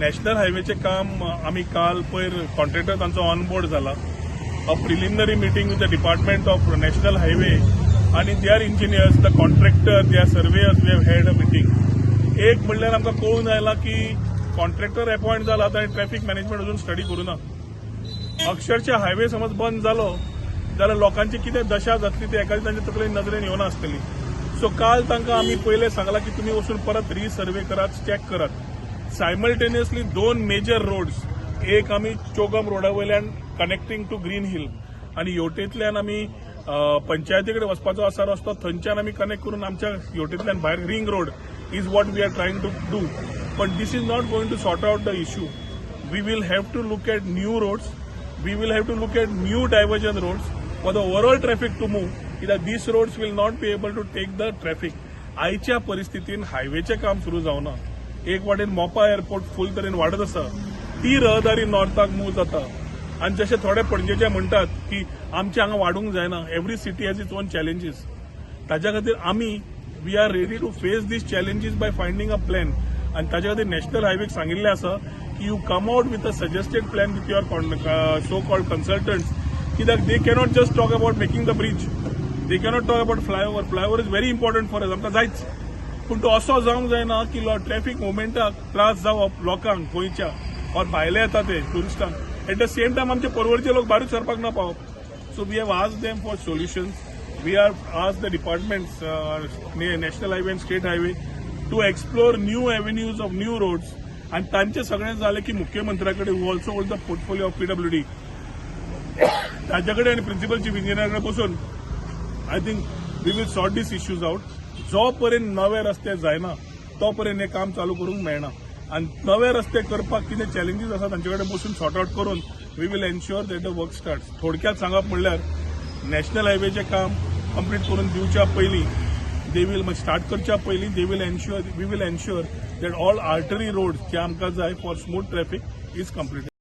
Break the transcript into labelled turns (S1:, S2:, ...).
S1: National हायवेचे काम आम्ही काल पयर कॉन्ट्रॅक्टर तांचो ऑन बोर्ड जाला. A preliminary meeting with the department of national highway आणि their engineers, the contractor, their surveyors, we have had a meeting. एक म्हणल्यार आमकां कळून आयला की कॉन्ट्रॅक्टर अपॉइंट जाला आनी ट्रॅफिक मॅनेजमेंट अजून स्टडी करूना. अक्षरशः हायवे समज बंद जालो जाल्यार लोकांची कितें दशा जातली ती एखादी तांच्या तकले नजरेन येवना आसतली. सो काल तांकां आमी पयले सांगलां की तुमी वचून परत रिसर्वे करात, चॅक करात. सायमल्टेनियसली 2 मेजर रोड्स, एक आमी चोगम रोडा वयल्यान कनेक्टिंग टू ग्रीन हिल आनी हेवटेंतल्यान आमी पंचायती कडेन वचपाचो आसा रस्तो, थंयच्यान आमी कनेक्ट करून आमच्या हेवटेंतल्यान भायर ring road is what we are trying to do. But this is not going to sort out the issue. We will have to look at new roads. We will have to look at new diversion roads for the overall traffic to move. That these roads will not be able to take the traffic. आयच्या परिस्थितीन हायवेचे काम सुरू जावना. एक वाटेन मोपा airport फुल तरेन वाडत आसा, ती रहदारी नॉर्थाक मूव जाता. आनी जशे थोडे पणजेचे म्हणटात की आमचे हांगा वाडूंक जायना. Every city has its own challenges. ताच्या खातीर आमी we are ready to face these challenges by finding a plan. आनी ताच्या खातीर नॅशनल हायवेक सांगिल्लें आसा you come out with a suggested plan with your so-called consultants. That they cannot just talk about making the bridge. They cannot talk about flyover. Flyover is very important for us. आमकां जायच. पूण तो असो जावंक जायना की traffic मुवमेंटाक त्रास जावप लोकांक गोंयच्या और भायले येता ते टुरिस्टांक. एट द सेम टायम आमचे परवरचे लोक भायर सरपाक ना पावप. So we have asked them for solutions. We are asked the departments, national highway and state highway, to explore new avenues of new roads. आणि तांचे सगळें जालें की मुख्यमंत्र्याकडे who also hold the portfolio of PWD, ताचे कडेन आनी principal chief इंजिनियरा कडेन बसून I think we will sort these issues out. जो पर्यंत नवे रस्ते जायना तो पर्यंत हें काम चालू करूंक मेळना. आनी नवे रस्ते करपाक कितें चॅलेंजीस आसा तांचे कडेन बसून सॉर्ट आउट करून we will ensure that the work starts. थोडक्यात सांगप म्हणल्यार नॅशनल हायवेचें काम कंप्लीट करून दिवच्या पयलीं they will start करच्या पयलीं we will ensure that all artery roads जे आमकां जाय for smooth traffic is completed.